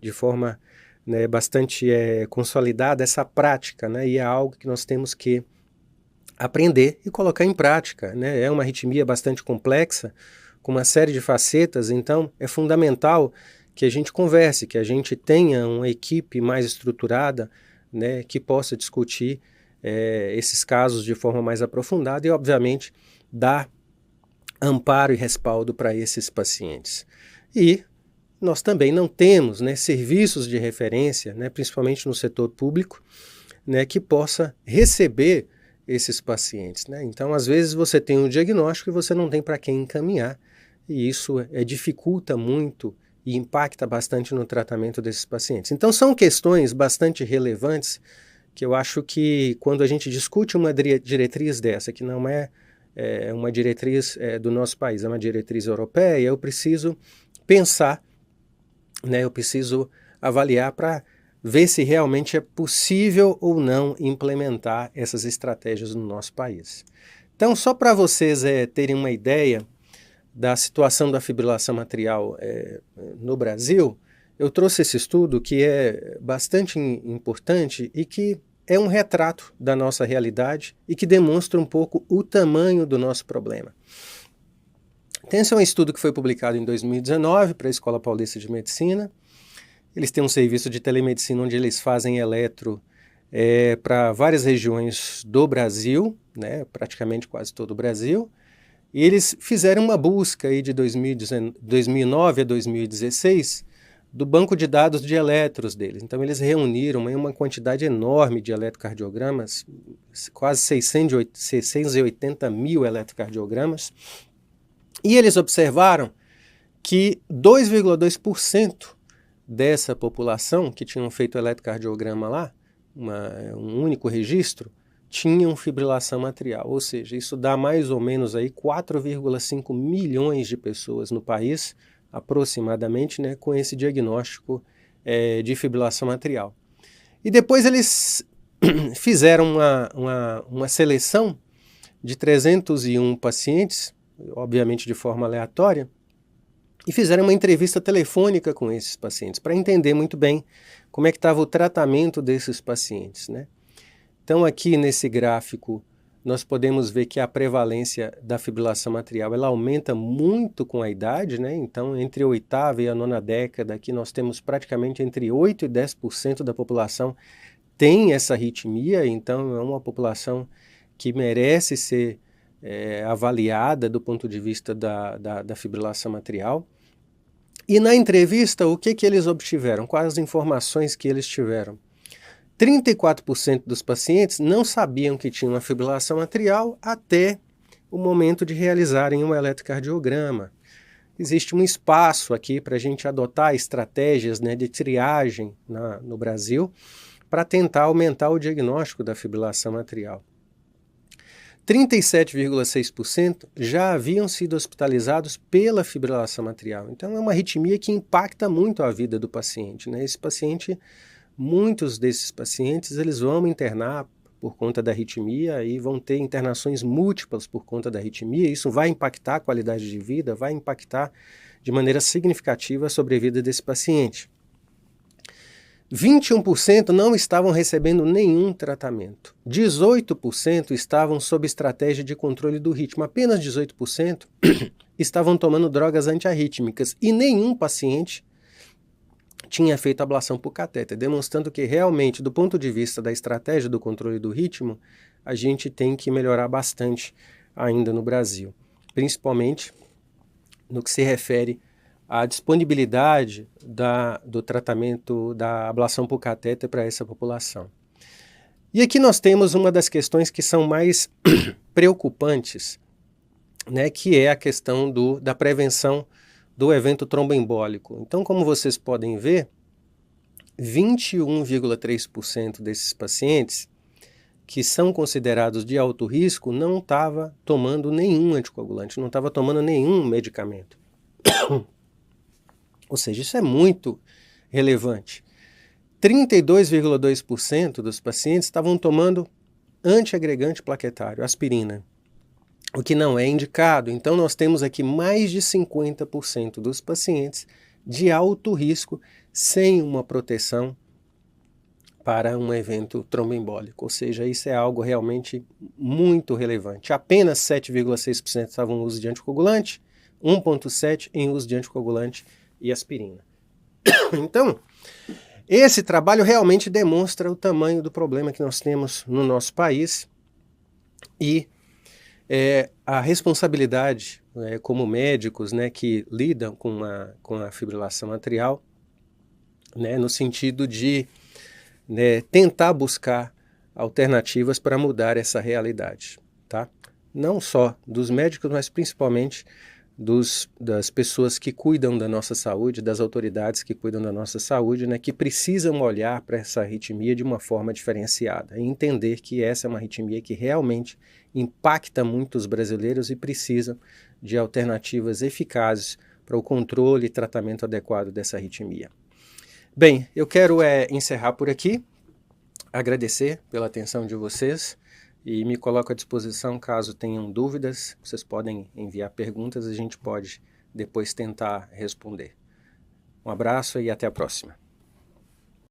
de forma, né, bastante consolidada essa prática, né, e é algo que nós temos que aprender e colocar em prática, né? É uma arritmia bastante complexa, com uma série de facetas, então é fundamental que a gente converse, que a gente tenha uma equipe mais estruturada, né, que possa discutir esses casos de forma mais aprofundada e, obviamente, dar amparo e respaldo para esses pacientes. E nós também não temos, né, serviços de referência, né, principalmente no setor público, né, que possa receber esses pacientes, né? Então, às vezes, você tem um diagnóstico e você não tem para quem encaminhar, e isso dificulta muito e impacta bastante no tratamento desses pacientes. Então, são questões bastante relevantes que eu acho que, quando a gente discute uma diretriz dessa, que não é uma diretriz do nosso país, é uma diretriz europeia, eu preciso pensar, né, eu preciso avaliar para ver se realmente é possível ou não implementar essas estratégias no nosso país. Então, só para vocês terem uma ideia da situação da fibrilação atrial no Brasil, eu trouxe esse estudo que é bastante importante e que é um retrato da nossa realidade e que demonstra um pouco o tamanho do nosso problema. Esse é um estudo que foi publicado em 2019 para a Escola Paulista de Medicina. Eles têm um serviço de telemedicina onde eles fazem eletro para várias regiões do Brasil, né, praticamente quase todo o Brasil. E eles fizeram uma busca aí de 2009 a 2016 do banco de dados de eletros deles. Então eles reuniram aí uma quantidade enorme de eletrocardiogramas, quase 680 mil eletrocardiogramas, e eles observaram que 2,2% dessa população que tinham feito eletrocardiograma lá, um único registro, tinham fibrilação atrial, ou seja, isso dá mais ou menos aí 4,5 milhões de pessoas no país, aproximadamente, né, com esse diagnóstico de fibrilação atrial. E depois eles fizeram uma seleção de 301 pacientes, obviamente de forma aleatória, e fizeram uma entrevista telefônica com esses pacientes, para entender muito bem como é que estava o tratamento desses pacientes, né? Então aqui nesse gráfico nós podemos ver que a prevalência da fibrilação atrial ela aumenta muito com a idade, né? Então entre a 8ª e a 9ª década aqui nós temos praticamente entre 8 e 10% da população tem essa arritmia, então é uma população que merece ser avaliada do ponto de vista da fibrilação atrial. E na entrevista, o que eles obtiveram? Quais as informações que eles tiveram? 34% dos pacientes não sabiam que tinham uma fibrilação atrial até o momento de realizarem um eletrocardiograma. Existe um espaço aqui para a gente adotar estratégias, né, de triagem no Brasil para tentar aumentar o diagnóstico da fibrilação atrial. 37,6% já haviam sido hospitalizados pela fibrilação atrial. Então é uma arritmia que impacta muito a vida do paciente, né? Muitos desses pacientes eles vão internar por conta da arritmia e vão ter internações múltiplas por conta da arritmia. Isso vai impactar a qualidade de vida, vai impactar de maneira significativa a sobrevida desse paciente. 21% não estavam recebendo nenhum tratamento. 18% estavam sob estratégia de controle do ritmo. Apenas 18% estavam tomando drogas antiarrítmicas e nenhum paciente tinha feito ablação por catéter, demonstrando que realmente, do ponto de vista da estratégia do controle do ritmo, a gente tem que melhorar bastante ainda no Brasil, principalmente no que se refere à disponibilidade do tratamento da ablação por catéter para essa população. E aqui nós temos uma das questões que são mais preocupantes, né, que é a questão da prevenção do evento tromboembólico. Então, como vocês podem ver, 21,3% desses pacientes que são considerados de alto risco não estava tomando nenhum anticoagulante, não estava tomando nenhum medicamento. Ou seja, isso é muito relevante. 32,2% dos pacientes estavam tomando antiagregante plaquetário, aspirina, o que não é indicado. Então nós temos aqui mais de 50% dos pacientes de alto risco sem uma proteção para um evento tromboembólico. Ou seja, isso é algo realmente muito relevante. Apenas 7,6% estavam em uso de anticoagulante, 1,7% em uso de anticoagulante e aspirina. Então, esse trabalho realmente demonstra o tamanho do problema que nós temos no nosso país e a responsabilidade como médicos, né, que lidam com a fibrilação atrial, né, no sentido de tentar buscar alternativas para mudar essa realidade, tá? Não só dos médicos, mas principalmente das pessoas que cuidam da nossa saúde, das autoridades que cuidam da nossa saúde, né, que precisam olhar para essa arritmia de uma forma diferenciada e entender que essa é uma arritmia que realmente impacta muito os brasileiros e precisam de alternativas eficazes para o controle e tratamento adequado dessa arritmia. Bem, eu quero encerrar por aqui, agradecer pela atenção de vocês e me coloco à disposição caso tenham dúvidas. Vocês podem enviar perguntas e a gente pode depois tentar responder. Um abraço e até a próxima.